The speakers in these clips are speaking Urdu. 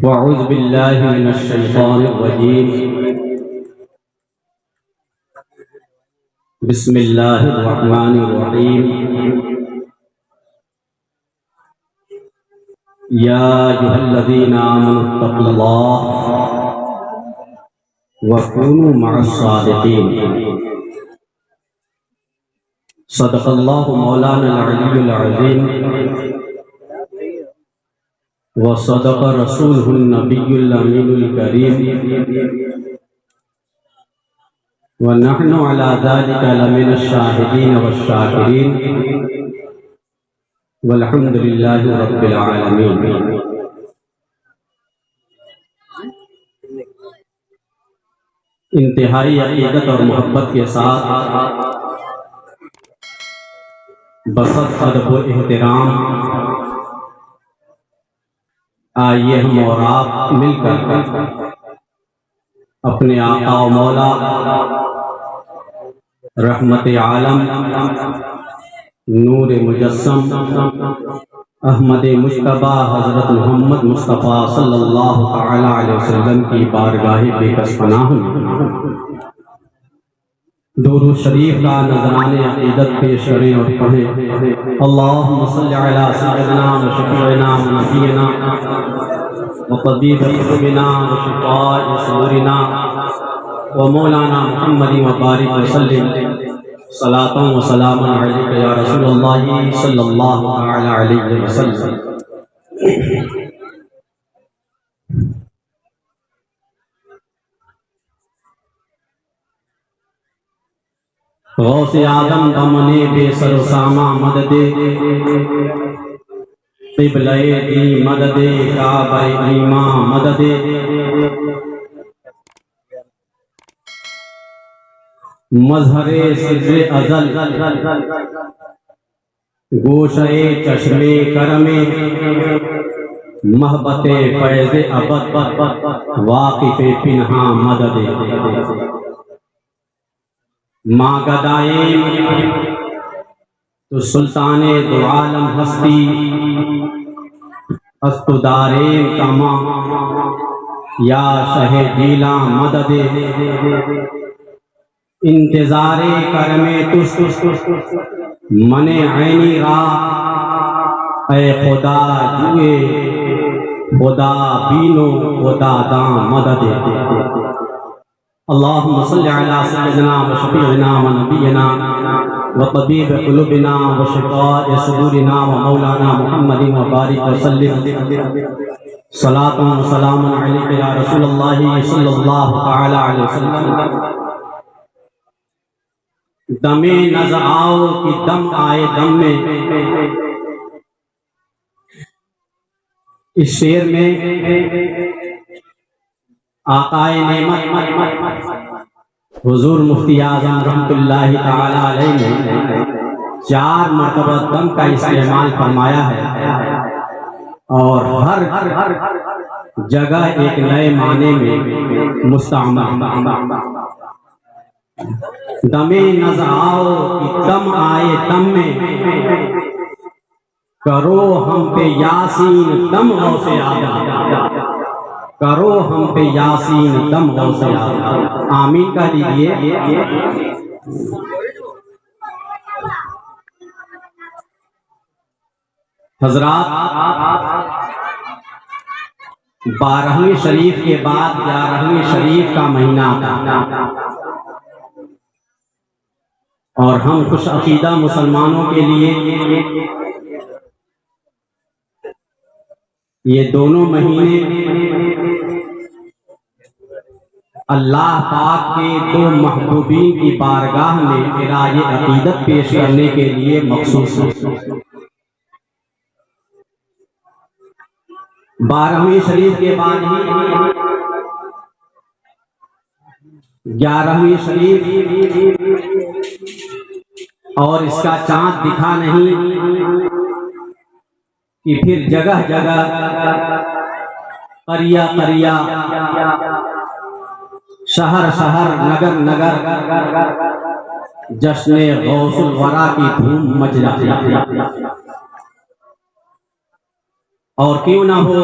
وأعوذ بالله من الشيطان الرجيم بسم الله الرحمن الرحيم يا أيها الذين آمنوا اتقوا الله وكونوا مع الصادقين صدق الله مولانا العلي العظيم وصدق رسوله النبي الأمين الكريم ونحن على ذلك لمن الشاهدين والشاكرين والحمد لله رب العالمين۔ انتہائی عقیدت اور محبت کے ساتھ بسط ادب و احترام آئیے ہم اور آپ مل کر اپنے آقا و مولا رحمت عالم نور مجسم احمد مجتبی حضرت محمد مصطفیٰ صلی اللہ تعالی علیہ وسلم کی بارگاہ بے کس پناہ درود شریف کا نذرانِ عقیدت پیش کریں اور پڑھیں۔ اللہم صلی علی سیدنا و شفیعنا و نبینا و طبیب قلوبنا و شفاء صدورنا و مولانا محمد و بارک وسلم صلاۃ و سلام علیک یا رسول اللہ صلی اللہ تعالی علیہ وسلم۔ غوث آدم بمن بے سر و سامہ مدد قبلہ دی مدد کعبہ ایماں مدد مظہر سر ازل گوشہ چشم کرم محبت فیض ابد واقف پنہاں مدد ماں گدائیں تو سلطان دو عالم ہستی استداریں کما یا شہ جیلاں مدد انتظار کرم تس من عینی را اے خدا جوئے خدا بینو خدا داں مدد۔ اللہم صلی علی سیدنا و شفیعنا و نبینا و طبیب قلوبنا و شفاء صدورنا و مولانا محمد و بارک وسلم صلاۃ و سلام علیک یا رسول اللہ صلی اللہ تعالی علیہ وسلم۔ دم نظر آؤ کہ دم آئے دم میں، اس شعر میں آقائے نعمت حضور مفتی اعظم رحمۃ اللہ تعالی علیہ نے 4 مرتبہ دم کا استعمال فرمایا ہے اور ہر جگہ ایک نئے معنی میں مستعمل۔ دم نظر آؤ کہ دم آئے دم میں، کرو ہم پہ یاسین دم غوث آدم، کرو ہم پہ یاسین دم غوث آدم۔ آمین کہہ دیجئے۔ حضرات، 12ویں شریف کے بعد 11ویں شریف کا مہینہ تھا اور ہم خوش عقیدہ مسلمانوں کے لیے یہ دونوں مہینے اللہ پاک کے 2 محبوبین کی بارگاہ میں خراج عقیدت پیش کرنے کے لیے مخصوص ہیں۔ 12ویں شریف کے بعد ہی 11ویں شریف اور اس کا چاند دکھا نہیں کہ پھر جگہ جگہ قریہ قریہ شہر شہر نگر نگر جشن غوث الورا کی دھوم مچ جاتی ہے۔ اور کیوں نہ ہو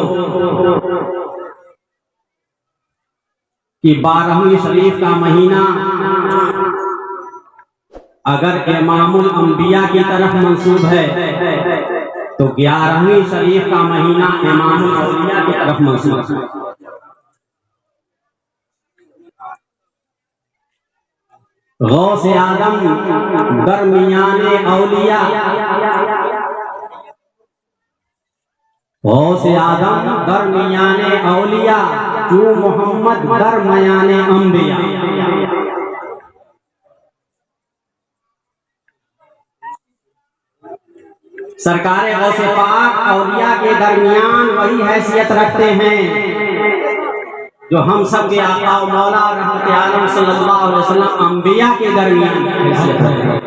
کہ 12ویں شریف کا مہینہ اگر امام الانبیاء کی طرف منسوب ہے تو 11ویں شریف کا مہینہ امام الاولیاء کی طرف منسوب ہے۔ غوث اعظم درمیان اولیاء، غوث اعظم درمیان اولیاء، جو محمد درمیان انبیاء۔ سرکار غوث پاک اولیاء کے درمیان وہی حیثیت رکھتے ہیں جو ہم سب کے آقا و مولا رحمت عالم صلی اللہ علیہ وسلم انبیاء کے درمیان حیثیت رکھتے ہیں۔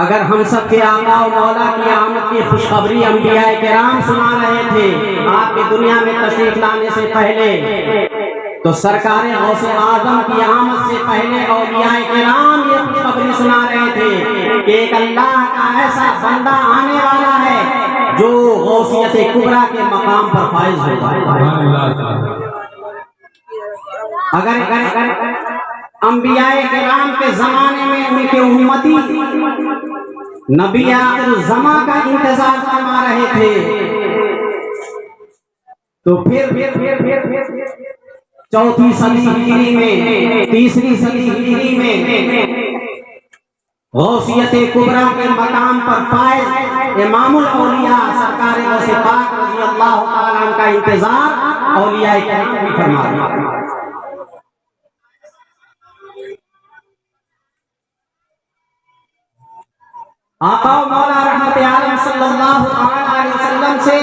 اگر ہم سب کے آقا و مولا کی آمد کی خوشخبری انبیاء کرام سنا رہے تھے آپ کی دنیا میں تشریف لانے سے پہلے، تو سرکار غوث اعظم کی آمد سے پہلے اولیاء کرام یہ خوشخبری سنا رہے تھے کہ ایک اللہ کا ایسا بندہ آنے والا ہے جو غوثیت کبریٰ کے مقام پر فائز ہوگا۔ اگر انبیاء کرام کے زمانے میں ان کے امتی نبی آخر الزمان کا انتظار فرما رہے تھے، تو پھر چوتھی صدی ہجری میں، تیسری صدی ہجری میں غوثیت کبریٰ کے مقام پر فائز امام الاولیاء سرکار غوث پاک رضی اللہ تعالیٰ عنہ کا انتظار اولیاء کرام بھی فرما رہے ہیں۔ آقا و مولا رحمت عالم صلی اللہ علیہ وسلم سے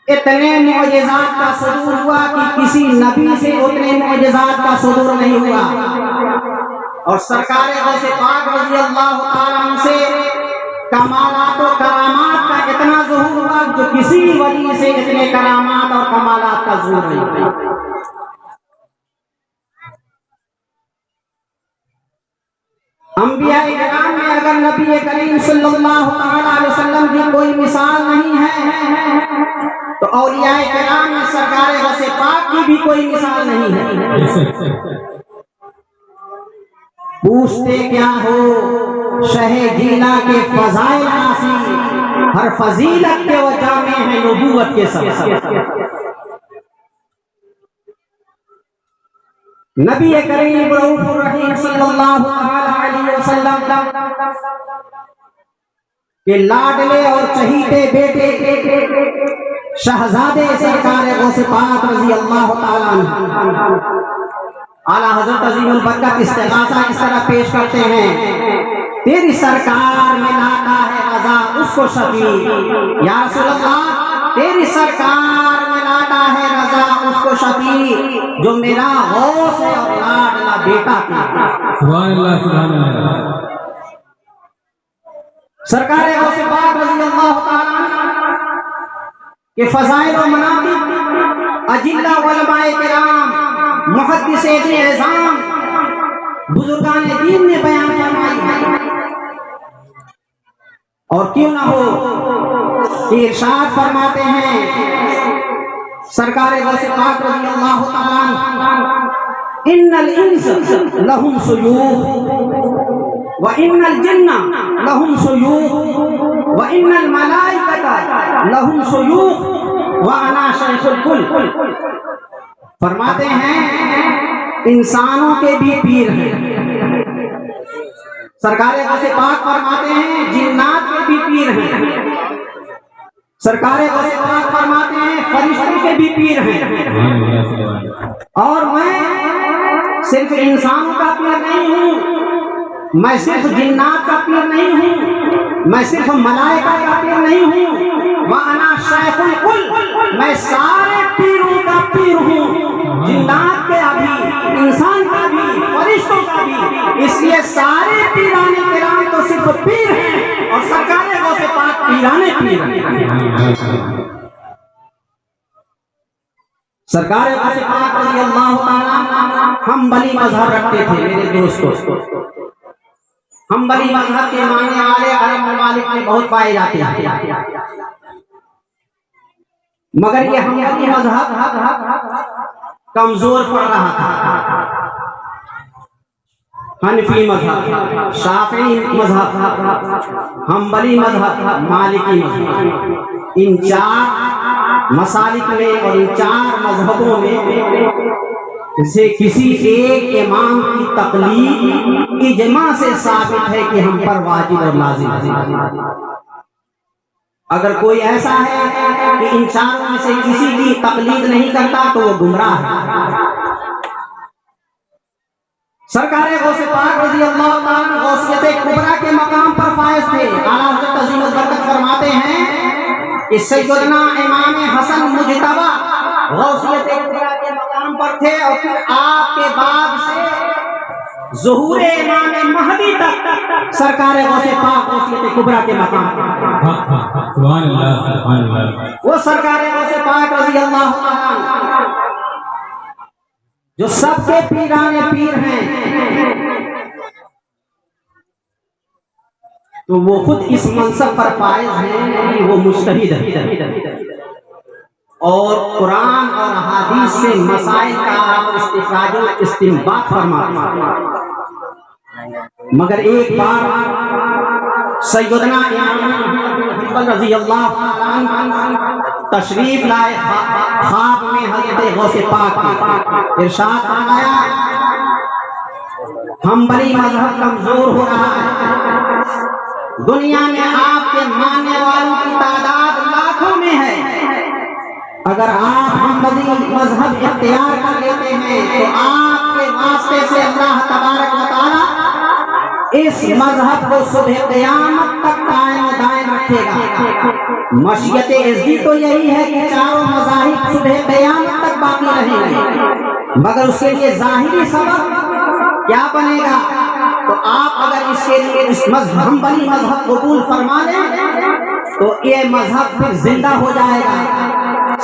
اتنے معجزات کا صدور ہوا کہ کسی نبی سے اتنے معجزات کا صدور نہیں ہوا، اور سرکار غوث پاک رضی اللہ تعالیٰ عنہ سے کمالات و کرامات کا اتنا ظہور ہوا جو کسی ولی سے اتنے کرامات اور کمالات کا ظہور نہیں ہوا۔ انبیاء کرام میں اگر نبی کریم صلی اللہ علیہ وسلم کی کوئی مثال نہیں ہے تو اولیاء کرام میں سرکار غوث پاک کی بھی کوئی مثال نہیں ہے۔ پوچھتے کیا ہو شہ جیلا کے فضائل ناسی، ہر فضیلت کے وہ جامع ہے نبوت کے سب۔ نبی کریم رؤوف الرحیم صلی اللہ علیہ وسلم کے لاڈلے اور چہیتے بیٹے شہزادے سرکار غوث پاک رضی اللہ تعالیٰ عنہ اعلیٰ حضرت عظیم البرکت استغاثہ اس طرح پیش کرتے ہیں، تیری سرکار میں لاتا ہے رضا اس کو شفیع، یا رسول اللہ تیری سرکار میں لاتا ہے رضا اس کو شفیع جو میرا غوث ہے اور لاڈلا بیٹا تھا۔ سبحان اللہ سبحان اللہ۔ سرکار غوث پاک رضی اللہ تعالیٰ عنہ کے فضائل و مناقب اجلہ علماء کرام، محدثین اعظام، بزرگان دین نے بیان فرمائی ہے، اور کیوں نہ ہو کہ ارشاد فرماتے ہیں سرکار غوث پاک رضی اللہ تعالیٰ عنہ، ان الانس لهم شیوخ وان الجن لهم شیوخ وان الملائکۃ لهم شیوخ وانا شیخ الکل۔ فرماتے ہیں انسانوں کے بھی پیر ہیں، سرکار غوث پاک فرماتے ہیں جنات کے بھی پیر ہیں، سرکار غوث پاک فرماتے ہیں فرشتوں کے بھی پیر ہیں، اور میں صرف انسانوں کا پیر نہیں ہوں، میں صرف جنات کا پیر نہیں ہوں، میں صرف ملائکہ کا پیر نہیں ہوں، وَأَنَا شَيْخُ الْكُلِّ، میں سارے پیروں کا پیر ہوں، جنات کا بھی، انسان کا بھی، فرشتوں کا بھی، اس لیے سارے پیران کرام تو صرف پیر ہیں اور سرکار غوث پاک پیران پیر ہیں۔ سرکار غوث پاک رضی اللہ تعالیٰ حنبلی مذہب رکھتے تھے میرے دوستوں، حنبلی مذہب کے ماننے والے عرب ممالک میں بہت پائے جاتے ہیں، مگر یہ حنبلی مذہب کمزور پڑ رہا تھا. حنفی مذہب، شافعی مذہب، حنبلی مذہب، مالکی مذہب، ان چار مسالک میں اور ان چار مذہبوں میں سے کسی ایک امام کی تقلید اجماع سے ثابت ہے کہ ہم پر واجب اور لازم ہے. اگر کوئی ایسا ہے کہ ان چاروں میں سے کسی کی تقلید نہیں کرتا تو وہ گمراہ ہے. سرکار غوث پاک رضی اللہ تعالیٰ غوثیت کبریٰ کے مقام پر فائز تھے. اعلیٰ حضرت عظیم البرکت فرماتے ہیں کہ سیدنا امام حسن مجتبی غوثیت کبریٰ کے مقام پر تھے اور پھر آپ کے بعد سے ظہور امام مہدی تک سرکار غوث پاک غوثیت کبریٰ کے مقام پر. سبحان اللہ سبحان اللہ. وہ سرکار غوث پاک رضی اللہ تعالیٰ جو سب کے پیرانے پیر ہیں تو وہ خود اس منصب پر فائز ہیں کہ وہ مجتہد ہیں اور قرآن اور احادیث سے مسائل کا استخراج و استنباط فرماتے ہیں. مگر ایک بار سیدنا امام رضی اللہ عنہ تشریف لائے خواب میں حضرت غوث پاک کی. ارشاد فرمایا حنبلی مذہب کمزور ہو رہا ہے، دنیا میں آپ کے ماننے والوں کی تعداد لاکھوں میں ہے. اگر آپ حنبلی مذہب اختیار کر لیتے ہیں تو آپ کے واسطے سے اللہ تبارک و تعالی اس مذہب کو صبح قیامت تک قائم و دائم رکھے گا. مشیت عزی تو یہی ہے کہ چاروں مذاہب صبح قیامت تک باقی رہیں گے، مگر اس کے لیے ظاہری سبب کیا بنے گا؟ تو آپ اگر اس کے لیے اس حنبلی مذہب قبول فرما لیں تو یہ مذہب پھر زندہ ہو جائے گا.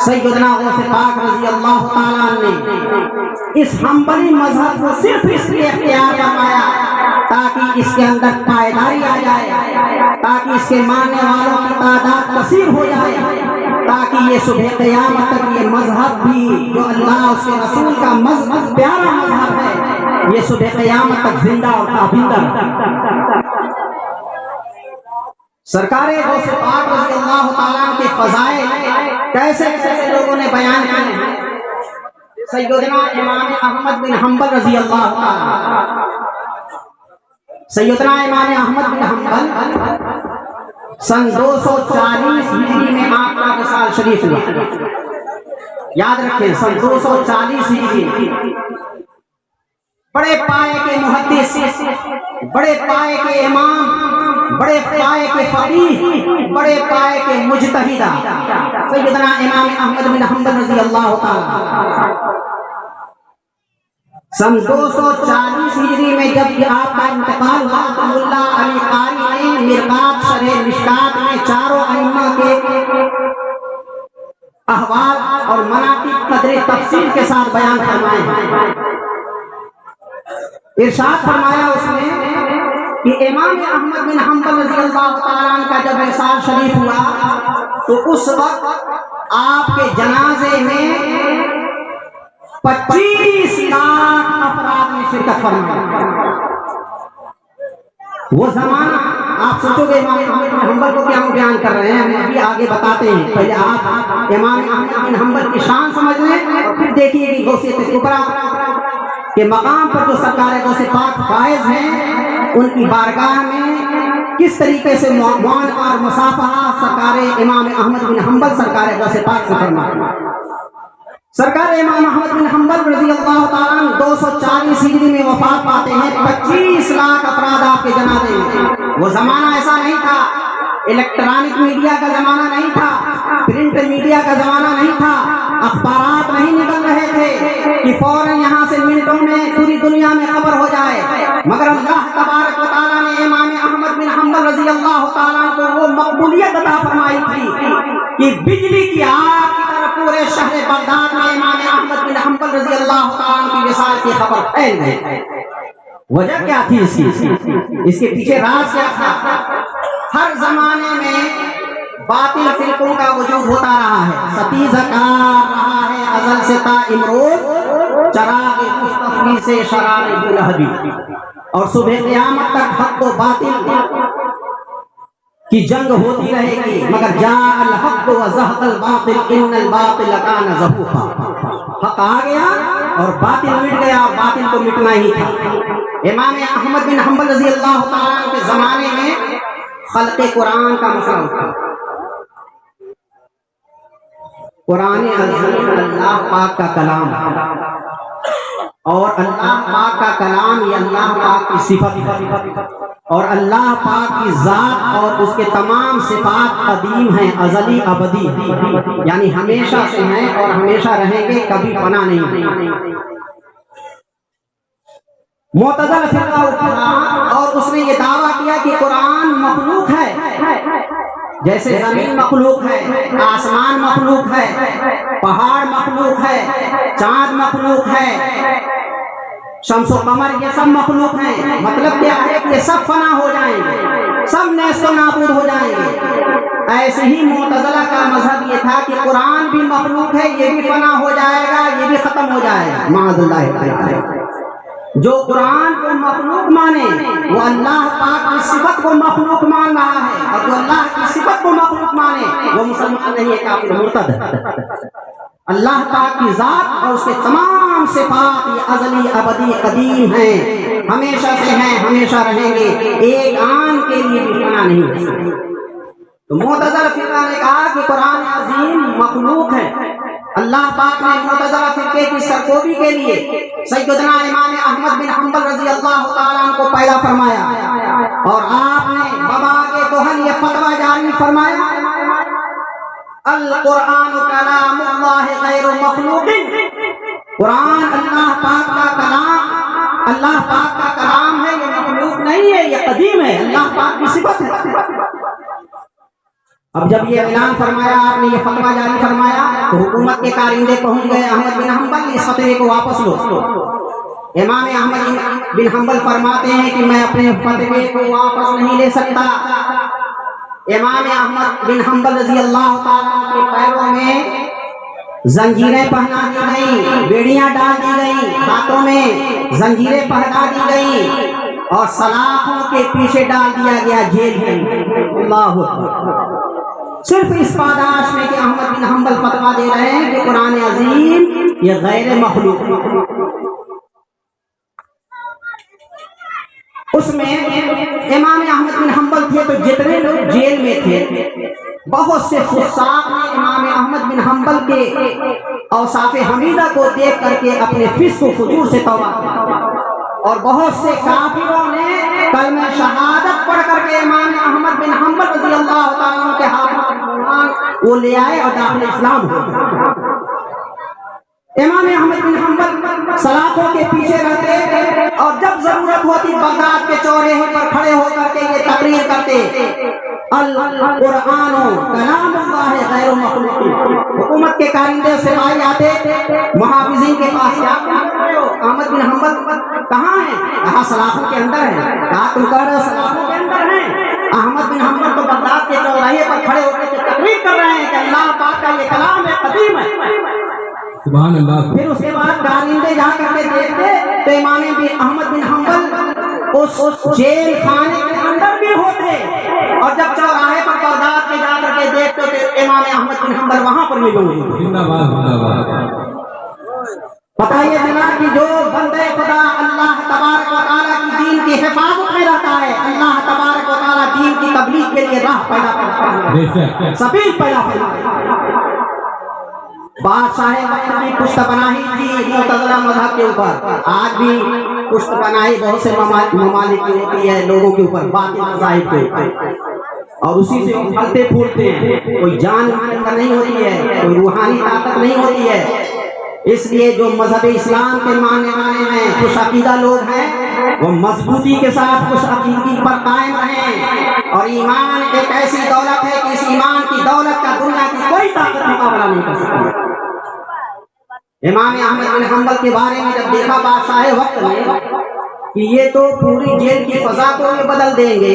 سیدنا غوث پاک رضی اللہ تعالیٰ نے اس حنبلی مذہب کو صرف اس لیے اختیار فرمایا تاکہ اس کے اندر پائیداری آ جائے، تاکہ اس کے ماننے والوں کی تعداد کثیر ہو جائے، تاکہ یہ صبح قیامت تک یہ مذہب بھی جو اللہ اس کے رسول کا مذہب پیارا مذہب ہے یہ صبح قیامت تک زندہ اور پابندہ. سرکار غوث پاک رضی اللہ تعالیٰ کے فضائل کیسے کیسے لوگوں نے بیان کیے ہیں. سیدنا امام احمد بن حنبل رضی اللہ تعالیٰ، سیدنا امام احمد بن حنبل سن 240 ہجری میں آپ کا وصال شریف ہوا. یاد رکھیں سن 240 ہجری. بڑے پائے کے محدث، بڑے پائے کے امام، بڑے پائے کے فقیہ، بڑے پائے کے مجتہد سیدنا امام احمد بن حنبل رضی اللہ تعالی سن 240 ہجری میں جب آپ کا انتقال ہوا تو ملا علی قاری نے مرقات شرح مشکات میں چاروں ائمہ کے احوال اور مناقب قدر تفصیل کے ساتھ بیان فرمائے ہیں. ارشاد فرمایا اس نے کہ امام احمد بن حنبل رضی اللہ تعالیٰ عنہ کا جب وصال شریف ہوا تو اس وقت آپ کے جنازے میں 25 لاکھ افراد نے شرکت فرمائی. وہ زمانہ آپ سوچو گے امام احمد بن حنبل کو کیا ہم بیان کر رہے ہیں، ہم ابھی آگے بتاتے ہیں. پہلے آپ امام احمد بن حنبل کی شان سمجھ لیں اور پھر دیکھیے کہ غوثیت کبریٰ کے مقام پر جو سرکار غوث پاک فائز ہیں ان کی بارگاہ میں کس طریقے سے معانقہ اور مصافحہ سرکار امام احمد بن حنبل سرکار غوث پاک سے فرمایا. سرکار امام احمد بن حنبل رضی اللہ تعالیٰ 240 ہجری میں وفات پاتے ہیں. 25 لاکھ افراد آپ کے جنازے میں. وہ زمانہ ایسا نہیں تھا، الیکٹرانک میڈیا کا زمانہ نہیں تھا، پرنٹ میڈیا کا زمانہ نہیں تھا، اخبارات نہیں نکل رہے تھے کہ فوراً یہاں سے منٹوں میں پوری دنیا میں خبر ہو جائے. مگر اللہ تبارک و تعالیٰ نے امام احمد بن حنبل رضی اللہ تعالیٰ کو وہ مقبولیت عطا فرمائی تھی کہ بجلی کی آگ کی طرح پورے شہر بغداد میں امام احمد بن حنبل رضی اللہ تعالیٰ کی وصال کی خبر پھیل گئی. وجہ کیا تھی اس کے پیچھے راز کیا تھا؟ ہر زمانے میں باطل فرقوں کا وجود ہوتا رہا ہے، ستیزہ کار رہا ہے ازل سے تا امروز، چراغ مصطفی سے شرار ابولہبی، اور صبح قیامت تک حق و باطل کی جنگ ہوتی رہے گی، مگر جاء الحق و زہق الباطل ان الباطل کان زہوقا، حق آ گیا اور باطل مٹ گیا، اور باطل کو مٹنا ہی تھا۔ امام احمد بن حنبل رضی اللہ تعالیٰ عنہ کے زمانے میں خلق قرآن کا مسئلہ اٹھا۔ قرآن عظیم اللہ پاک کا کلام، اور اللہ پاک کا کلام یہ اللہ پاک کی صفت، اور اللہ پاک کی ذات اور اس کے تمام صفات قدیم ہیں، ازلی ابدی، یعنی ہمیشہ سے ہیں اور ہمیشہ رہیں گے، کبھی فنا نہیں۔ معتزلہ فرقہ اٹھا اور اس نے یہ دعویٰ کیا کہ قرآن مخلوق ہے، جیسے زمین مخلوق ہے، آسمان مخلوق ہے، پہاڑ مخلوق ہے، چاند مخلوق ہے، شمس و قمر یہ سب مخلوق ہیں۔ مطلب کیا ہے کہ یہ سب فنا ہو جائیں گے، سب نیست و نابود ہو جائیں گے۔ ایسے ہی معتزلہ کا مذہب یہ تھا کہ قرآن بھی مخلوق ہے، یہ بھی فنا ہو جائے گا، یہ بھی ختم ہو جائے گا، معاذ اللہ تعالی۔ جو قرآن کو مخلوق مانے وہ اللہ پاک کی صفت کو مخلوق مان رہا ہے، اور جو اللہ کی صفت کو مخلوق مانے وہ مسلمان نہیں ہے، کافر مرتد ہے۔ اللہ پاک کی ذات اور اس کے تمام صفات یہ ازلی ابدی قدیم ہیں، ہمیشہ سے ہیں، ہمیشہ رہیں گے، ایک آن کے لیے بھی فنا نہیں ہے۔ تو معتزلہ فرقہ نے کہا کہ قرآن عظیم مخلوق ہے۔ اللہ پاک نے معتزلہ فرقے کی سرکوبی کے لیے سیدنا امام احمد بن حنبل رضی اللہ تعالیٰ عنہ کو پیدا فرمایا، اور آپ نے بابا کے کوہن یہ فتویٰ جاری فرمایا، القرآن کلام اللہ غیر مخلوق، قرآن اللہ پاک کا کلام، اللہ پاک کا کلام ہے، یہ مخلوق نہیں ہے، یہ قدیم ہے، اللہ پاک کی صفت ہے۔ اب جب یہ اعلان فرمایا، آپ نے یہ فتویٰ جاری فرمایا، تو حکومت کے کارندے پہنچ گئے احمد بن حنبل، اس فتوے کو واپس لو۔ امام احمد بن حنبل فرماتے ہیں کہ میں اپنے فتوے کو واپس نہیں لے سکتا۔ امام احمد بن حنبل رضی اللہ تعالیٰ کے پیروں میں زنجیریں پہنا دی گئیں، بیڑیاں ڈال دی گئیں، ہاتھوں میں زنجیریں پہنا دی گئیں، اور سلاخوں کے پیچھے ڈال دیا گیا جیل میں۔ اللہ اکبر۔ صرف اس پاداش میں کہ احمد بن حنبل فتویٰ دے رہے ہیں کہ قرآن عظیم یہ غیر مخلوق ہے۔ اس میں امام احمد بن حنبل تھے تو جتنے لوگ جیل میں تھے، بہت سے فساق نے امام احمد بن حنبل کے اوصاف حمیدہ کو دیکھ کر کے اپنے فسق و فجور سے توبہ کیا، اور بہت سے کافروں نے کلمہ شہادت پڑھ کر کے امام احمد بن حنبل رضی اللہ تعالیٰ کے ہاتھ وہ لے آئے اور داخل اسلام ہو۔ امام احمد بن حنبل سلاخوں کے پیچھے رہتے، اور جب ضرورت ہوتی بغداد کے چوراہے پر کھڑے ہو کر کے یہ تقریر کرتے، القرآن کلام اللہ غیر مخلوق۔ حکومت کے کارندے سپاہی آتے محافظین کے پاس، کیا احمد بن حنبل کہاں ہیں؟ کہا سلاخوں کے اندر ہیں۔ کہا تم کہہ رہے ہو سلاخوں کے اندر ہیں؟ احمد بن حنبل تو بغداد کے چوراہے پر کھڑے ہو کے تقریر کر رہے ہیں کہ اللہ پاک کا یہ کلام ہے، قدیم ہے۔ سبحان اللہ۔ پھر اس کے بعد کارندے جا کر کے دیکھتے تو امام احمد بن حنبل اس جیل خانے کے اندر بھی ہوتے، اور جب چوراہے پر بغداد کے جا کر کے دیکھتے تو امام احمد بن حنبل وہاں پر بھی موجود۔ زندہ باد، زندہ باد۔ بتائیے جنا کہ جو بندے خدا اللہ تبارک و تعالیٰ کی دین کی حفاظت میں رہتا ہے، اللہ تبارک و تعالیٰ دین کی تبلیغ کے لیے راہ پیدا کرتا ہے، سبیل پیدا کرتا ہے۔ بادشاہ وقت کی پشت پناہی تھی معتزلہ مذہب کے اوپر، آج بھی پشت پناہی بہت سے ممالک کی ہوتی ہے لوگوں کے اوپر، باطل مذاہب کے اوپر، اور اسی سے پھلتے پھولتے ہیں۔ کوئی جان نہیں ہوتی ہے، کوئی روحانی طاقت نہیں ہوتی ہے۔ اس لیے جو مذہب اسلام کے ماننے والے ہیں، خوش عقیدہ لوگ ہیں، وہ مضبوطی کے ساتھ خوش عقیدگی پر قائم رہیں، اور ایمان ایک ایسی دولت ہے کہ اس ایمان کی دولت کا دنیا کی کوئی طاقت مقابلہ نہیں کر سکتی۔ امام احمد بن حنبل کے بارے میں جب دیکھا بادشاہ وقت نے کہ یہ تو پوری جیل کی فضا کو یہ بدل دیں گے،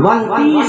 29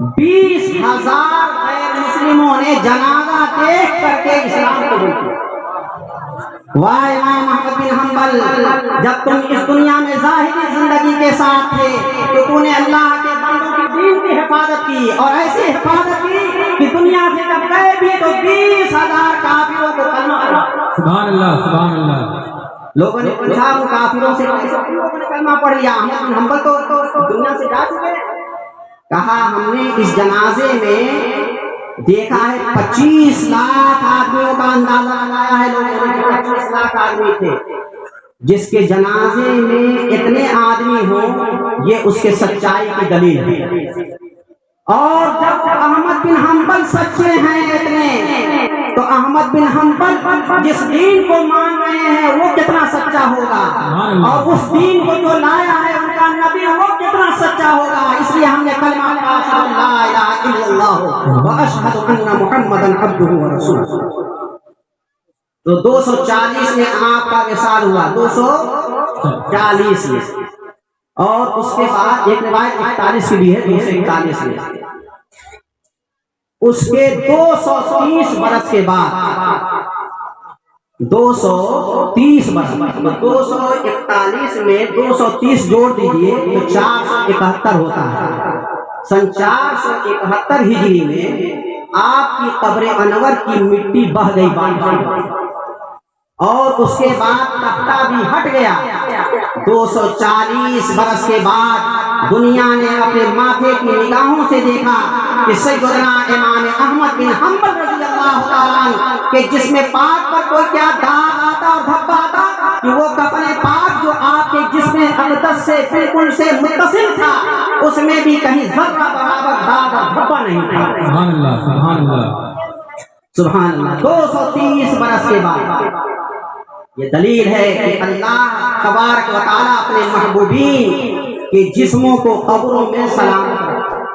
20,000 غیر مسلموں نے جنازہ دیکھ کر کے اسلام قبول کیا۔ واہ امام احمد بن حنبل، جب تم اس دنیا میں ظاہری زندگی کے ساتھ تھے تو تم نے اللہ کے بندوں کی دین کی حفاظت کی، اور ایسی حفاظت کی کہ دنیا سے جب گئے بھی تو 20,000 کافروں کو کلمہ پڑھا۔ سبحان اللہ، سبحان اللہ۔ لوگوں نے پوچھا ان کافروں سے لوگوں نے کلمہ پڑھ لیا، احمد بن حنبل تو دنیا سے جا چکے۔ کہا ہم نے اس جنازے میں دیکھا ہے 25 لاکھ آدمیوں کا اندازہ لگایا ہے لوگوں نے، 25 لاکھ آدمی تھے۔ جس کے جنازے میں اتنے آدمی ہوں یہ اس کے سچائی کی دلیل ہے۔ اور جب احمد بن حنبل سچے ہیں اتنے، تو احمد بن حنبل جس دین کو مان رہے ہیں وہ کتنا سچا ہوگا، اور اس دین کو جو لایا ہے ان کا نبی وہ کتنا سچا ہوگا۔ اس لیے ہم نے کلمہ پڑھا لا الہ الا اللہ واشہد ان محمدا عبدہ ورسولہ۔ تو 240 میں آپ کا وصال ہوا، 240 میں، اور اس کے بعد ایک روایت 41 کی بھی ہے، 241 میں۔ اس کے 230 برس کے بعد 230 برس، 241 میں 230 جوڑ دیجئے تو 471 ہوتا ہے۔ سن 471 ہجری میں آپ کی قبر انور کی مٹی بہ گئی بارش، اور اس کے بعد تختہ بھی ہٹ گیا۔ 240 برس کے بعد دنیا نے اپنے ماتھے کی نگاہوں سے دیکھا کہ سیدنا امام احمد بن حنبل رضی اللہ تعالیٰ عنہ کہ جس میں پاک پر کوئی کیا داغ آتا اور دھبا آتا کہ وہ کفن پاک جو آپ کے جسم اقدس سے بالکل سے متصل تھا اس میں بھی کہیں ذرہ برابر داغ اور دھبا نہیں تھا۔ سبحان اللہ، سبحان اللہ، سبحان اللہ۔ 230 برس کے بعد یہ دلیل ہے کہ اللہ تبارک و تعالیٰ اپنے محبوبین کے جسموں کو قبروں میں سلامت رکھتا ہے۔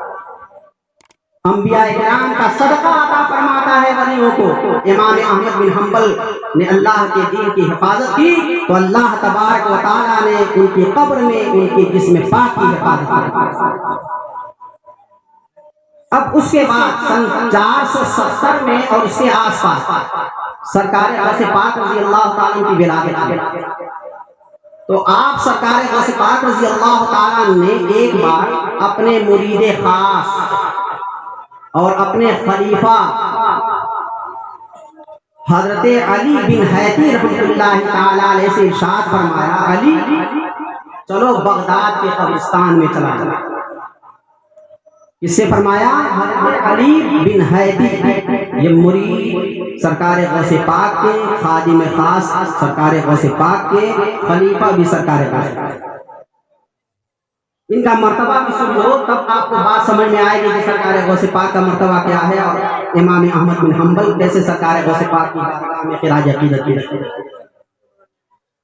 انبیاء کرام کا صدقہ عطا فرماتا ہے ولیوں کو۔ امام احمد بن حنبل نے اللہ کے دین کی حفاظت کی تو اللہ تبارک و تعالیٰ نے ان کی قبر میں ان کے جسم پاک کی حفاظت کی۔ اب اس کے بعد سن 470 میں اور اس کے آس پاس سرکار غوث پاک رضی اللہ تعالیٰ کی ولادت ہوئی۔ تو آپ سرکار غوث پاک رضی اللہ تعالیٰ نے ایک بار اپنے مرید خاص اور اپنے خلیفہ حضرت علی بن حیدر رحمۃ اللہ تعالیٰ علیہ سے ارشاد فرمایا، علی چلو بغداد کے قبرستان میں چلا جاؤ۔ اس سے فرمایا حضرت علی بن حیدر، یہ مرید سرکار غوث پاک کے، خادم خاص سرکار غوث پاک کے، خلیفہ بھی سرکار غوث پاک۔ ان کا مرتبہ بھی سن لو تب آپ کو بات سمجھ میں آئے گی کہ سرکار غوث پاک کا مرتبہ کیا ہے اور امام احمد بن حنبل کیسے سرکار غوث پاک کی بارگاہ میں خراج عقیدت پیش کرتے۔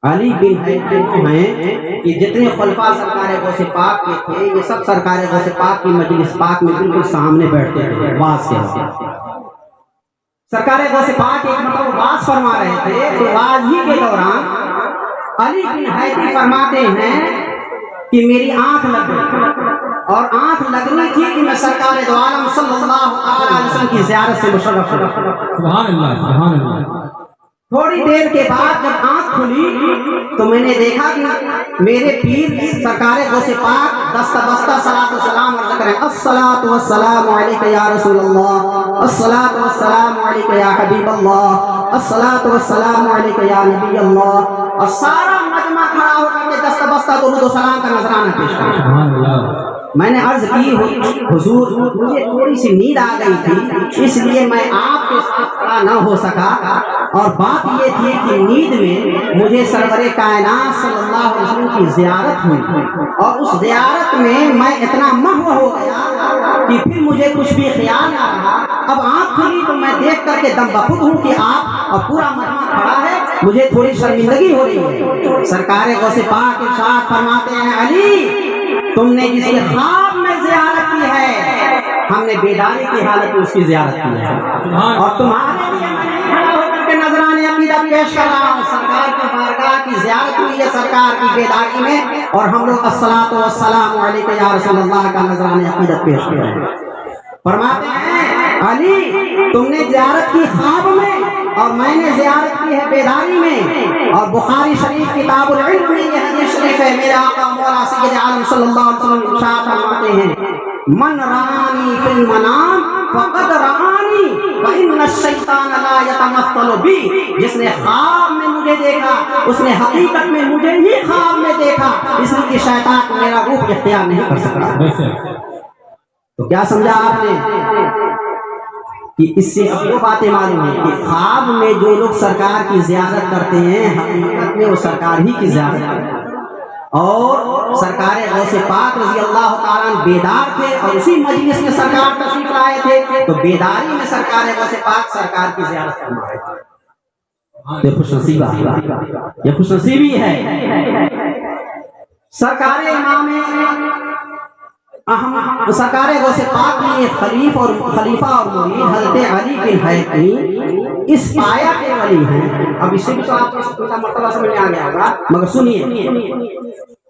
علی بن حیدر ہیں کہ جتنے خلفاء سرکار غوث پاک کے تھے یہ سب سرکار غوث پاک کی مجلس پاک میں بالکل سامنے بیٹھتے تھے واز کے وقت۔ سرکار غوث پاک ایک مرتبہ واز فرما رہے تھے تو واز ہی کے دوران علی بن حیدر فرماتے ہیں کہ میری آنکھ لگ گئی، اور آنکھ لگنی تھی کہ میں سرکار دو عالم صلی اللہ علیہ وسلم کی زیارت سے مشرف ہوں۔ سبحان اللہ، سبحان اللہ۔ تھوڑی دیر کے بعد جب آنکھ کھلی تو میں نے دیکھا کہ میرے پیر سرکار غوث پاک دستہ بستہ صلاۃ و سلام عرض کریں، الصلاۃ والسلام علیک یا رسول اللہ، الصلاۃ والسلام علیک یا حبیب اللہ، الصلاۃ والسلام علیک یا نبی اللہ، اور سارا مجمع کھڑا ہو کر کے دستہ بستہ درود و سلام کا نذرانہ پیش کیا۔ سبحان اللہ۔ میں نے عرض کی حضور مجھے تھوڑی سی نیند آ گئی تھی اس لیے میں آپ کے ساتھ کھڑا نہ ہو سکا، اور بات یہ تھی کہ نیند میں مجھے سرور کائنات صلی اللہ علیہ وسلم کی زیارت ہوئی، اور اس زیارت میں میں اتنا محو ہو گیا کہ پھر مجھے کچھ بھی خیال نہ رہا۔ اب آنکھ کھلی تو میں دیکھ کر کے دم بخود ہوں کہ آپ اور پورا مجمع کھڑا ہے، مجھے تھوڑی شرمندگی ہو رہی ہے۔ سرکار غوث پاک ارشاد فرماتے ہیں، علی تم نے جس کے خواب میں زیارت کی ہے ہم نے بیداری کی حالت میں اس کی زیارت کی ہے، اور تمہارے لیے میں کھڑا ہو کر کے نذرانہ عقیدت پیش کر رہا ہوں۔ سرکار کی بارگاہ کی زیارت ہوئی ہے سرکار کی بیداری میں، اور ہم لوگ الصلاۃ والسلام علیک یا رسول اللہ کا نذرانہ عقیدت پیش کر رہے ہیں۔ فرماتے ہیں علی تم نے زیارت کی خواب میں اور میں نے زیارت کی ہے بیداری میں. اور بخاری شریف کتاب العلم میں یہ حدیث شریف ہے. میرے آقا مولا سید عالم صلی اللہ علیہ وسلم ارشاد فرماتے ہیں من رآنی فی المنام فقد رآنی وان الشیطان لا یتمثل بی. جس نے خواب میں مجھے دیکھا اس نے حقیقت میں مجھے ہی خواب میں دیکھا، اس لیے کہ شیطان میرا روح اختیار نہیں کر سکتا. تو کیا سمجھا آپ نے کہ اس سے اب وہ باتیں معلوم ہے کہ خواب میں جو لوگ سرکار کی زیارت کرتے ہیں حقیقت میں وہ سرکار ہی کی زیارت کرتے ہیں. اور سرکار غوث پاک رضی اللہ تعالیٰ بیدار تھے اور اسی مجلس میں سرکار تشریف لائے تھے، تو بیداری میں سرکار غوث پاک سرکار کی زیارت کرنا ہے. یہ خوش نصیبی ہے، یہ خوش نصیبی ہے. سرکار امام سرکار غوث پاک کی خلیفہ اور مرید حضرت علی بن حیدمی اس پایا کے ولی ہیں. اب اس سے بھی تو آپ کو مرتبہ سمجھ میں آ گیا ہوگا، مگر سنیے.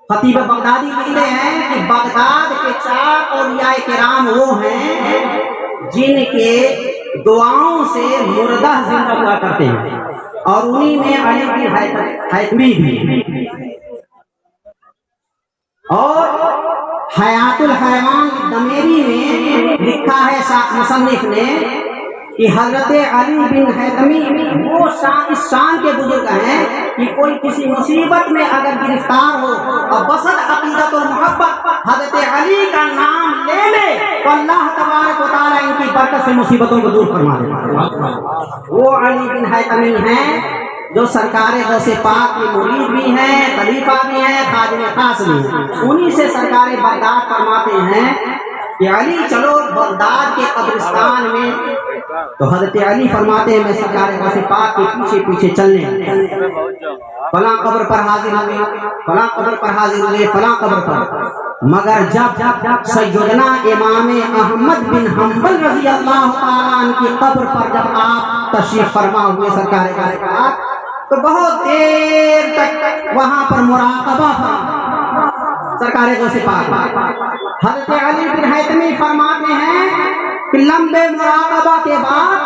خطیب بغدادی کہتے ہیں کہ بغداد کے 4 اولیاء کرام وہ ہیں جن کے دعاؤں سے مردہ زندہ ہوا کرتے ہیں، اور انہی میں علی بن حیدمی بھی. اور حیات الحیوان دمیری میں لکھا ہے مصنف نے کہ حضرت علی بن حیدمی وہ اس شان کے بزرگ ہیں کہ کوئی کسی مصیبت میں اگر گرفتار ہو اور بسط عقیدت اور محبت حضرت علی کا نام لے لے تو اللہ تبارک و تعالیٰ ان کی برکت سے مصیبتوں کو دور فرما دے. وہ علی بن حیدمی ہیں جو سرکار غوث پاک کے مرید بھی ہیں، خلیفہ بھی ہیں، خادم خاص بھی ہیں. انہی سے سرکار بغداد فرماتے ہیں کہ علی چلو بغداد کے قبرستان میں. تو حضرت علی فرماتے ہیں میں سرکار غوث پاک کے پیچھے پیچھے چلنے، فلاں قبر پر حاضر ہوئے، فلاں قبر پر حاضر ہوئے، فلاں قبر پر. مگر جب سیدنا امام احمد بن حنبل رضی اللہ تعالیٰ عنہ کی قبر پر جب آپ تشریف فرما ہوئے سرکار غوث پاک، تو بہت دیر تک وہاں پر مراقبہ تھا سرکار غوث پاک. حضرت علی بن حیدمی فرماتے ہیں کہ لمبے مراقبہ کے بعد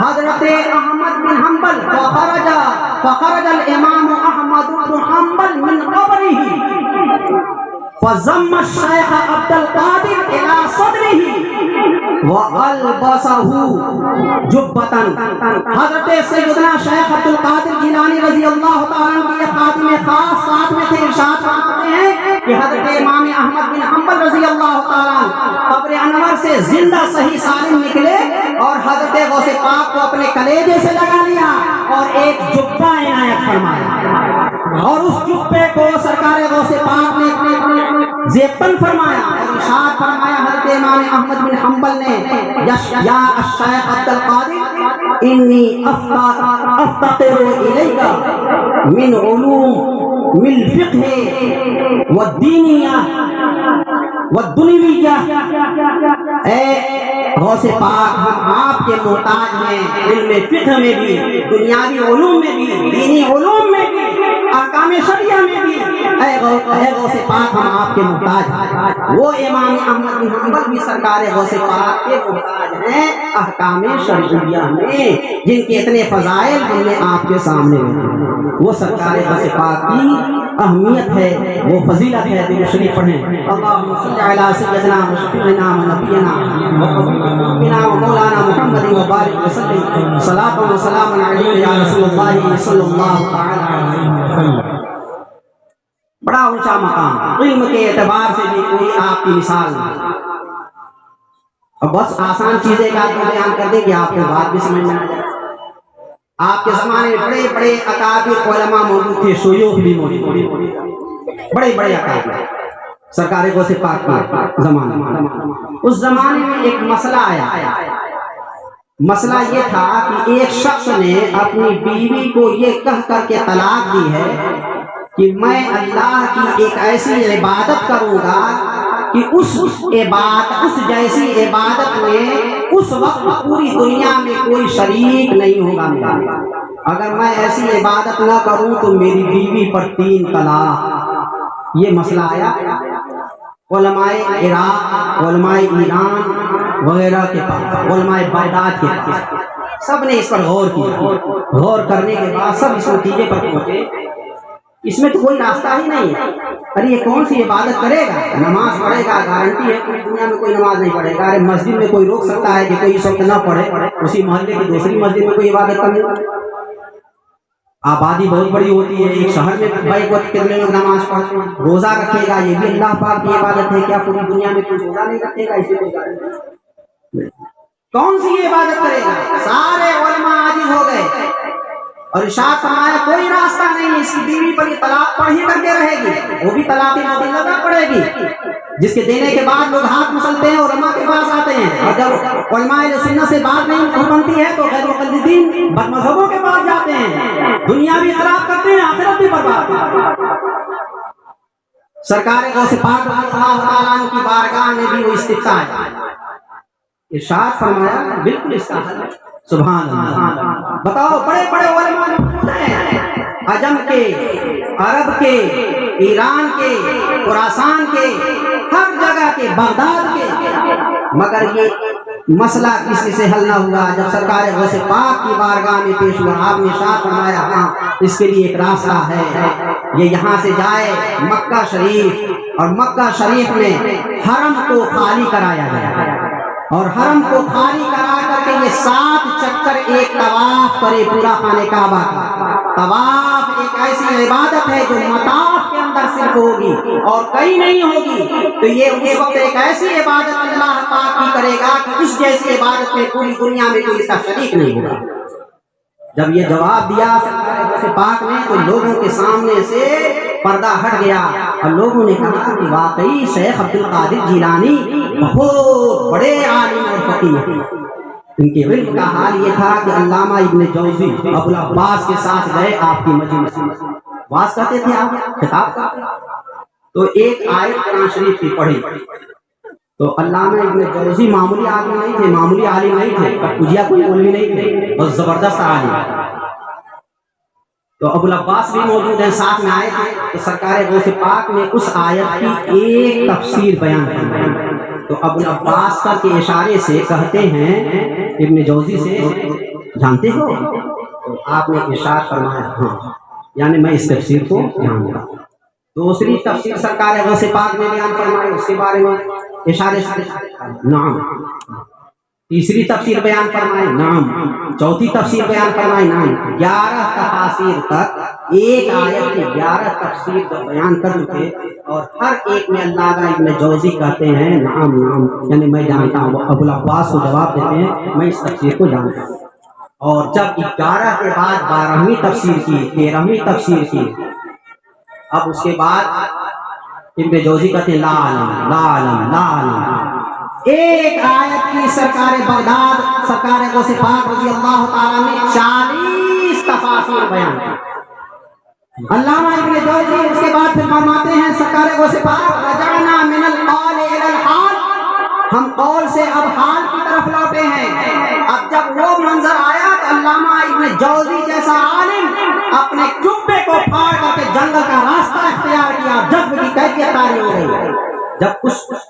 حضرت احمد بن حنبل فخرج الامام احمد بن حنبل من قبره فضم الشیخ عبد القادر الى صدره وَأَلْبَسَهُ جُبَّةً. حضرت سیدنا شیخ عبد القادر جیلانی رضی اللہ تعالیٰ عنہ کے خاتم خاص ساتھ میں تھے. ارشاد فرماتے ہیں کہ حضرت امام احمد بن حنبل رضی اللہ تعالیٰ عنہ قبر انور سے زندہ صحیح سالم نکلے اور حضرت غوث پاک کو اپنے کلیجے سے لگا لیا اور ایک جبہ عنایت فرمایا، اور اس جبے کو سرکار غوث پاک نے زیبتن فرمایا اور ارشاد فرمایا حضرت امام احمد بن حنبل نے یا الشیخ عبد القادر انی افتقر الیک من علوم من الفقہ والدینیہ والدنیویہ. اے غوث پاک ہم آپ کے محتاج ہیں، علم فقہ میں بھی، دنیاوی علوم میں بھی، دینی علوم میں بھی، احکام شریعہ میں بھی. اے غوث پاک ہم آپ کے محتاج ہیں. وہ امام احمد بن حنبل بھی سرکار غوث پاک کے محتاج ہیں احکام شریعہ میں، جن کے اتنے فضائل ہم نے آپ کے سامنے رکھے. وہ سرکار غوث پاک کی اہمیت ہے، وہ فضیلت ہے. دل شریف پڑھیں اللہم صلی علی سیدنا و شفیعنا و نبینا و مولانا محمد و بارک وسلم صلاۃ و سلام علیک یا رسول اللہ صلی اللہ علیہ وسلم. بڑا اونچا مقام، علم کے اعتبار سے بھی کوئی آپ کی مثال نہیں. اور بس آسان چیزیں کا آپ کو بیان کر دیں کہ آپ کو بات بھی سمجھ میں آ جائے. آپ کے زمانے میں بڑے بڑے اکابر علماء موجود تھے، شیوخ بھی موجود تھے، بڑے بڑے اکابر سرکار غوث پاک کا زمانے میں. اس زمانے میں ایک مسئلہ آیا. مسئلہ یہ تھا کہ ایک شخص نے اپنی بیوی کو یہ کہہ کر کے طلاق دی ہے کہ میں اللہ کی ایک ایسی عبادت کروں گا کہ اس جیسی عبادت میں اس وقت پوری دنیا میں کوئی شریک نہیں ہوگا میرا. اگر میں ایسی عبادت نہ کروں تو میری بیوی پر 3 طلاق. یہ مسئلہ آیا. علماء عراق، علماء ایران وغیرہ کے پاس، علماء بغداد کے پاس، سب نے اس پر غور کیا۔ غور کرنے کے بعد سب اس نتیجے پر پہنچے اس میں تو کوئی راستہ ہی نہیں ہے۔ ارے یہ کون سی عبادت کرے گا؟ نماز پڑھے گا، گارنٹی ہے پوری دنیا میں کوئی نماز نہیں پڑھے گا۔ ارے مسجد میں کوئی روک سکتا ہے کہ کوئی اس وقت نہ پڑھے، اسی محلے کی دوسری مسجد میں کوئی عبادت کرنے گا؟ آبادی بہت بڑی ہوتی ہے، ایک شہر میں بھائی وقت کتنے لوگ نماز پڑھتے ہیں۔ روزہ رکھے گا، یہ بھی اللہ پاک کی عبادت ہے، کیا پوری دنیا میں کوئی روزہ نہیں رکھے گا؟ اسی کوئی گارنٹی نہیں۔ کون سی عبادت کرے گا؟ سارے علماء عاجز ہو گئے اور ارشاد فرمایا کوئی راستہ نہیں، اس کی بیوی پر یہ طلاق پڑھ ہی کر کے رہے گی، وہ بھی طلاق مطلقہ پڑے گی، جس کے دینے کے بعد لوگ ہاتھ مسلتے ہیں اور علماء کے پاس آتے ہیں، اور جب علماء سنت سے بات نہیں بنتی ہے تو غیر مقلدین بد مذہبوں کے پاس جاتے ہیں، دنیا بھی خراب کرتے ہیں، آخرت بھی برباد کرتے ہیں۔ سرکار غوث پاک رضی اللہ تعالیٰ عنہ کی بارگاہ میں بھی وہ استفتاء ہے، ارشاد فرمایا بالکل اس کا حل ہے۔ سبحان اللہ۔ بتاؤ بڑے بڑے علماء موجود ہیں، عجم کے، عرب کے، ایران کے، خراسان کے، ہر جگہ کے، بغداد کے، مگر یہ مسئلہ کسی سے حل نہ ہوا۔ جب سرکار غوث پاک کی بارگاہ میں پیش ہوا، آپ نے ارشاد فرمایا ہاں اس کے لیے ایک راستہ ہے، یہ یہاں سے جائے مکہ شریف، اور مکہ شریف میں حرم کو خالی کرایا گیا، اور حرم کو خالی کرا کر کے یہ 7 چکر ایک طواف کرے پورا خانہ کعبہ کا۔ طواف ایک ایسی عبادت ہے جو مطاف کے اندر صرف ہوگی اور کہیں نہیں ہوگی، تو یہ اس وقت ایک ایسی عبادت اللہ پاک کی کرے گا کہ اس جیسی عبادت میں پوری دنیا میں کوئی اس کا شریک نہیں ہوگا۔ جب یہ جواب دیا سرکار غوث پاک نے تو لوگوں کے سامنے سے پردہ ہٹ گیا، اور لوگوں نے کہا کہ واقعی شیخ عبد القادر جیلانی بہت بڑے عالم اور فقیہ ہیں۔ ان کے علم کا حال یہ تھا کہ علامہ ابن جوزی ابو العباس کے ساتھ گئے آپ کی مجلس میں، واز کرتے تھے، آپ خطاب کرتے، تو ایک آیت قرآن شریف کی پڑھی، تو علامہ ابن جوزی معمولی آدمی نہیں تھے، معمولی عالم نہیں تھے، کٹکجیا کوئی مولوی نہیں تھے، بس زبردست عالم۔ تو ابو العباس بھی موجود ہیں، ساتھ میں آئے تھے، تو سرکار غوث پاک نے اس آیت کی ایک تفسیر بیان کی، تو ابو العباس کا کے اشارے سے کہتے ہیں ابن جوزی سے جانتے ہو؟ تو آپ نے ارشاد فرمایا ہاں، یعنی میں اس تفسیر کو جانتا ہوں۔ دوسری تفسیر سرکار غوث پاک نے بیان فرمائی، اس کے بارے میں اشارے سے نعم۔ تیسری تفسیر بیان فرمائی نعم۔ چوتھی تفسیر بیان فرمائی نعم۔ 11 تفاسیر تک ایک آیت کی 11 تفسیر جو بیان کر چکے، اور ہر ایک میں اللہ ابن جوزی کہتے ہیں نعم نعم، یعنی میں جانتا ہوں۔ ابو العباس کو جواب دیتے ہیں میں اس تفسیر کو جانتا ہوں۔ اور جب 11 کے بعد 12ویں تفسیر کی، 13ویں تفسیر کی، اب اس کے بعد ابن جوزی کہتے ہیں لا علم لا علم لا علم۔ ایک آیت کی سرکار بغداد سرکار غوث پاک رضی اللہ تعالیٰ نے 40 تفاسیر بیان کی۔ علامہ ابن جوزی اس کے بعد پھر فرماتے ہیں سرکار غوث پاک رجعنا من القول الى الحال، ہم قول سے اب حال کی طرف لوٹے ہیں۔ اب جب وہ منظر آیا تو علامہ ابن جوزی جیسا عالم اپنے جبے کو پھاڑ کر کے جنگل کا راستہ اختیار کیا، جذب کی کیفیت طاری ہو گئی۔ جب کچھ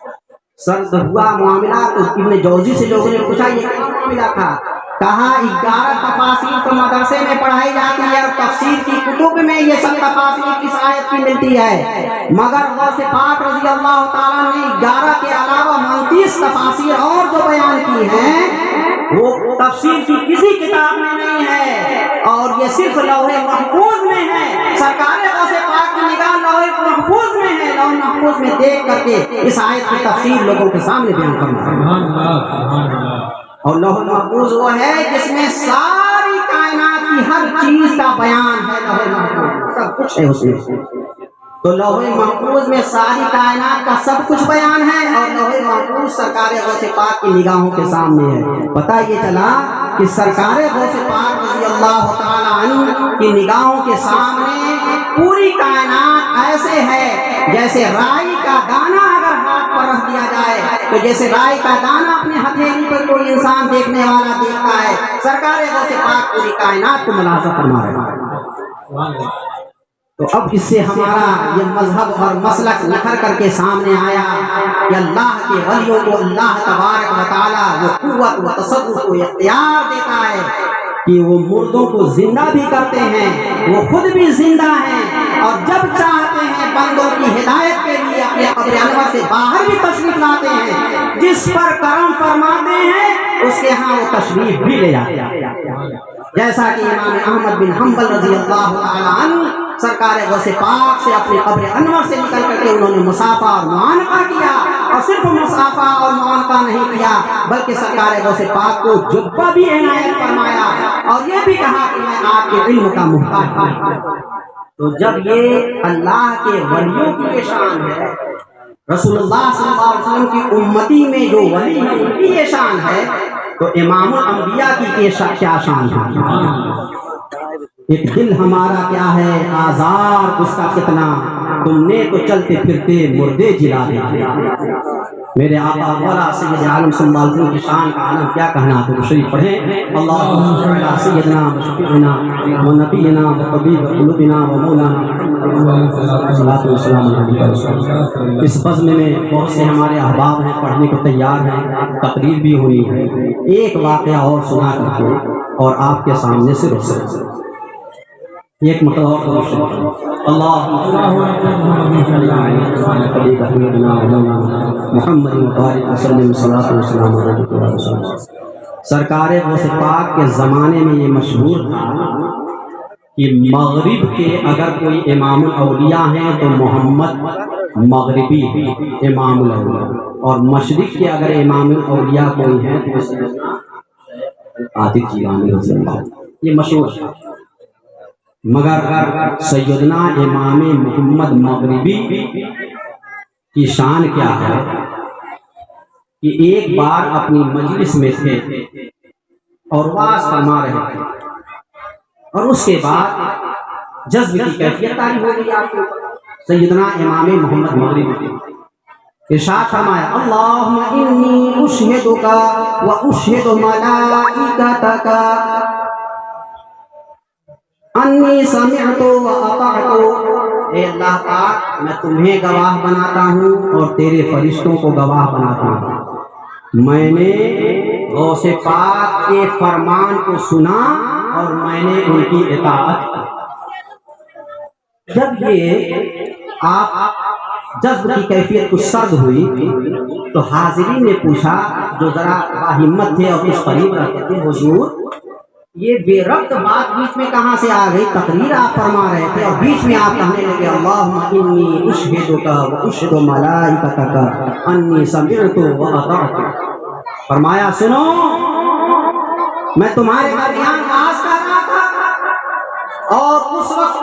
سرد ہوا معاملہ تو ابن جوزی سے لوگوں نے پوچھا یہ کیا معاملہ تھا؟ کہا 11 تفاسیر تو مدرسے میں پڑھائی جاتی ہے اور تفسیر کی کتب میں یہ سب تفاسیر کس آیت کی ملتی ہے، مگر غوث پاک رضی اللہ تعالیٰ نے 11 کے علاوہ 29 تفاسیر اور جو بیان کی ہیں وہ تفسیر کی کسی کتاب میں نہیں ہے، اور یہ صرف لوح محفوظ میں ہے۔ سرکار غوث پاک کی نگاہ لوح محفوظ میں ہے، لوح محفوظ میں دیکھ کر کے اس آیت کی تفسیر لوگوں کے سامنے بیان کرنا ہے۔ سبحان اللہ سبحان اللہ۔ اور لوح محفوظ وہ ہے جس میں ساری کائنات کی ہر چیز کا بیان ہے، لوح محفوظ سب کچھ ہے اس میں۔ تو لوح محفوظ میں ساری کائنات کا سب کچھ بیان ہے، اور لوح محفوظ سرکار غوث پاک کی نگاہوں کے سامنے ہے۔ پتہ یہ چلا کہ سرکار غوث پاک رضی اللہ تعالی عنہ کی نگاہوں کے سامنے پوری کائنات ایسے ہے جیسے رائی کا دانہ اگر ہاتھ پر رکھ دیا جائے تو جیسے رائی کا دانہ اپنے ہتھیلی پر کوئی انسان دیکھنے والا دیکھتا ہے، سرکار غوث پاک پوری کائنات کو ملاحظہ فرما رہے ہیں۔ تو اب اس سے ہمارا یہ مذہب اور مسلک نکھر کر کے سامنے آیا کہ اللہ کے ولیوں کو اللہ تبارک و تعالیٰ وہ قوت و تصرف کو اختیار دیتا ہے کہ وہ مردوں کو زندہ بھی کرتے ہیں، وہ خود بھی زندہ ہیں، اور جب چاہتے ہیں بندوں کی ہدایت کے لیے اپنے قبر انور سے باہر بھی تشریف لاتے ہیں، جس پر کرم فرماتے ہیں اس کے ہاں وہ تشریف بھی لے جاتے ہیں، جیسا کہ امام احمد بن حنبل رضی اللہ تعالیٰ عنہ سرکار غوث پاک سے اپنے قبر انور سے نکل کر کے انہوں نے مصافہ اور معانقہ کیا، اور صرف مصافہ اور معانقہ نہیں کیا بلکہ سرکار غوث پاک کو جبہ بھی عنایت فرمایا اور یہ بھی کہا کہ میں آپ کے علم کا محتاج ہوں۔ تو جب یہ اللہ کے ولیوں کی یہ شان ہے، رسول اللہ صلی اللہ علیہ وسلم کی امتی میں جو ولی ہے ان کی یہ شان ہے، تو امام الانبیاء کی کیا شان ہے؟ ایک دل ہمارا کیا ہے آزار اس کا کتنا، تم نے تو چلتے پھرتے مردے جلا دیا۔ میرے آقا مولا سید عالم صلی اللہ علیہ وسلم کی شان کا عالم کیا کہنا، تو شریف پڑھیں اللہم صل علی سیدنا و شفیعنا و نبینا و طبیب قلوبنا و مولانا صلاۃ و سلام علیہ۔ اس بزم میں بہت سے ہمارے احباب ہیں، پڑھنے کو تیار ہیں، تقریر بھی ہوئی ہے، ایک واقعہ اور سنا کر کے اور آپ کے سامنے سے رخ سے ایک مرتبہ محمد مبارک وسلم صلاۃ وسلام علیہ۔ سرکار غوث پاک کے زمانے میں یہ مشہور تھا کہ مغرب کے اگر کوئی امام الاولیاء ہیں تو محمد مغربی امام الاولیاء، اور مشرق کے اگر امام الاولیاء کوئی ہیں تو عاطف جیلانی رضی اللہ، یہ مشہور ہے۔ مگر سیدنا امام محمد مغربی کی شان کیا ہے کہ ایک بار اپنی مجلس میں تھے اور واعظ فرما رہے تھے، اور اس کے بعد جذب کی کیفیت طاری ہو گئی آپ کو۔ سیدنا امام محمد مغربی ارشاد فرمایا اللہم انی اشہدک و اشہد ملائکتک انی سمعت و اطعت، اے اللہ پاک میں تمہیں گواہ بناتا ہوں اور تیرے فرشتوں کو گواہ بناتا ہوں، میں نے غوث پاک کے فرمان کو سنا اور میں نے ان کی اطاعت کی۔ جب یہ آپ جذب کی کیفیت کچھ سرد ہوئی تو حاضرین نے پوچھا جو ذرا باہمت تھے اور کچھ قریب رہتے تھے، حضور یہ بے ربط بات بیچ میں کہاں سے آ گئی؟ تقریر آپ فرما رہے تھے اور بیچ میں آپ کہنے لگے اللہم انی اشہدک و اشہد ملائکتک انی سمعت و اطعت۔ فرمایا سنو، میں تمہارے درمیان واعظ کر رہا تھا اور اس وقت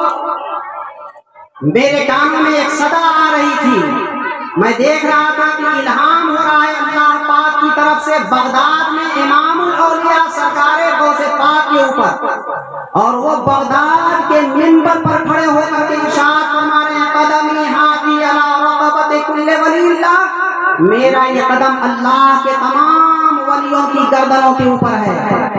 میرے کانوں میں ایک صدا آ رہی تھی، میں دیکھ رہا تھا کہ الہام ہو رہا ہے اللہ پاک کی طرف سے بغداد میں امام الاولیاء سرکار غوث پاک کے اوپر، اور وہ بغداد کے منبر پر کھڑے ہو کر کے ارشاد فرما رہے ہیں قدمی ہادی علی رقبۃ کل ولی اللہ، میرا یہ قدم اللہ کے تمام ولیوں کی گردنوں کے اوپر ہے۔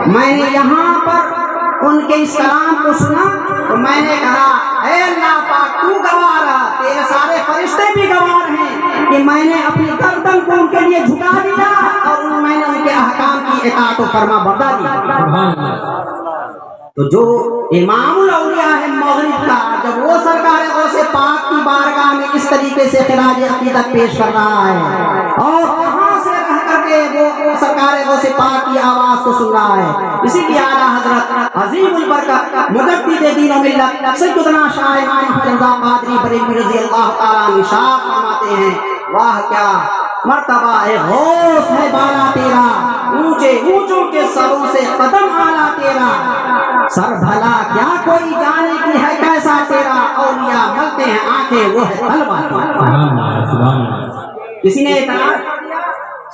میں نے یہاں پر ان کے اس کلام کو سنا تو میں نے کہا اے اللہ پاک تو گواہ رہا، تیرے سارے فرشتے بھی گواہ ہیں کہ میں نے اپنی گردن کو ان کے لیے جھکا دیا اور میں نے ان کے احکام کی اطاعت و فرما برداری کی۔ تو جو امام الاولیاء ہے مغرب کا، جب وہ سرکار غوث پاک کی بارگاہ میں اس طریقے سے خراج عقیدت پیش کر رہا ہے اور کہاں سے رہ کر کے وہ سرکار غوث پاک کی آواز کو سن رہا ہے، اسی لیے اعلیٰ حضرت عظیم البرکت مجدد دین و ملت سیدنا شاہ امام احمد رضا قادری بریلوی رضی اللہ تعالیٰ عنہ ارشاد فرماتے ہیں واہ کیا مرتبہ ہے غوث ہے بالا تیرا، اونچے اونچوں کے سروں سے قدم اعلیٰ تیرا، سر بھلا کیا کوئی جانے کی ہے کیسا تیرا، اولیاء ملتے ہیں آنکھیں وہ ہے طلبہ۔ کسی نے اعتراض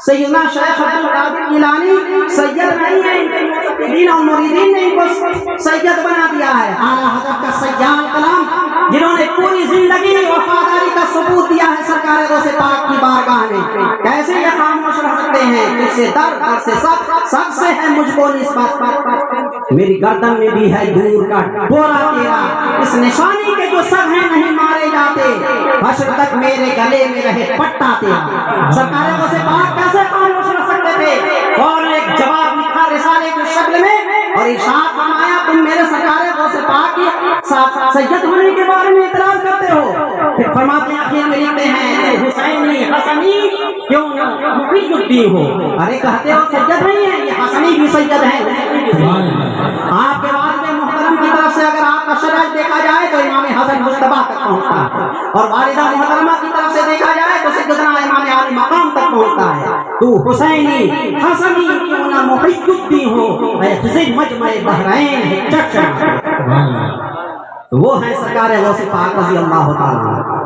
سیدنا شیخ عبد القادر جیلانی سید نہیں ہے، ان کے معتقدین اور مریدین نے ان کو سید بنا دیا ہے۔ اعلیٰ حضرت کا سیال کلام جنہوں نے پوری زندگی وفاداری کا ثبوت دیا ہے سرکار غوث پاک کی بارگاہ میں، کیسے یہ خاموش رہ سکتے ہیں؟ سے در در سے سب سے ہے مجھ کو نسبت، میری گردن میں بھی ہے دور کا ڈورا تیرا، اس نشانی کے جو سب ہیں نہیں مارے جاتے، حشر تک میرے گلے میں رہے پٹا تیرا۔ سرکار غوث پاک کیسے خاموش رہ سکتے تھے؟ اور ایک جواب لکھا رسالے کی شکل میں اور ارشاد فرمایا تم میرے سرکار غوث پاک کی سید ہونے کے بارے میں اعتراض کرتے ہو؟ پھر فرماتے ہیں آخر میں لکھتے ہیں حسینی حسنی کیوں نہ محی الدین ہو، ارے کہتے ہو سید نہیں ہے، یہ حسنی بھی سید ہے۔ آپ کے والد محترم کی طرف سے اگر آپ کا شرح دیکھا جائے تو امام حسن مجتبیٰ تک پہنچتا ہے، اور والدہ محترمہ کی طرف سے دیکھا جائے تو سیدنا امام عالی مقام تک پہنچتا ہے۔ تو حسینی حسنی کیوں نہ محی الدین ہو، اے خزر مجمع بحرین ہے چچا۔ وہ ہیں سرکار غوث پاک رضی اللہ تعالیٰ،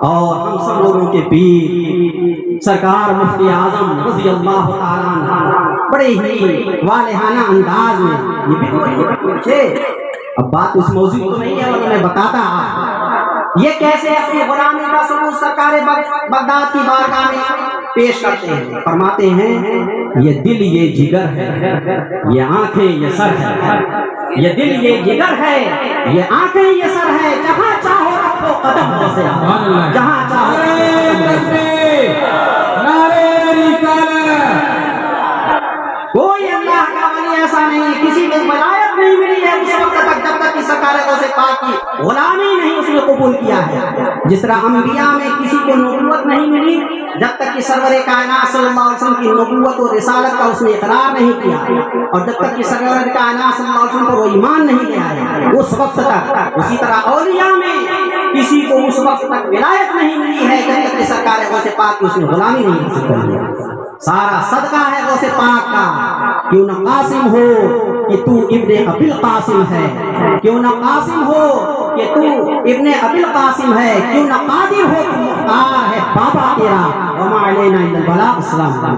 اور ہم سب لوگوں کے پیر سرکار مفتی اعظم رضی اللہ تعالیٰ بڑے ہی والہانہ انداز میں یہ بھی تھے۔ اب بات اس موضوع تو نہیں ہے مگر میں بتاتا یہ کیسے اپنی غلامی کا ثبوت سرکار بغداد کی بارگاہ میں پیش کرتے ہیں۔ فرماتے ہیں یہ دل یہ جگر ہے، یہ آنکھیں یہ سر ہے، یہ دل یہ جگر ہے، یہ آنکھیں یہ سر ہے، جہاں چاہو رکھو قدم سے، جہاں چاہو کوئی اللہ کا ولی ایسا نہیں، کسی کو ولایت نہیں ملی ہے اس وقت تک جب تک کہ سرکار غوث پاک کی غلامی نہیں اس نے قبول کیا ہے۔ جس طرح انبیاء میں کسی کو نبوت نہیں ملی جب تک کہ سرور کائنات صلی اللہ علیہ وسلم کی نبوت و رسالت کا اس نے اقرار نہیں کیا، اور جب تک کہ سرور کائنات صلی اللہ علیہ وسلم پر وہ ایمان نہیں لے آیا اس وقت تک، اسی طرح اولیاء میں کسی کو اس وقت تک ولایت نہیں ملی ہے جب تک کہ سرکار غوث پاک کی اس نے غلامی نہیں حاصل کر لیا۔ سارا صدقہ ہے غوث پاک کا، کیوں نہ قاسم ہو کہ تو ابن ابی القاسم ہے، کیوں نہ قاسم ہو کہ تو ابن ابی القاسم ہے، کیوں نہ قادر ہو تو مختار ہے بابا تیرا، وما علینا الا البلاغ۔ السلام علیکم۔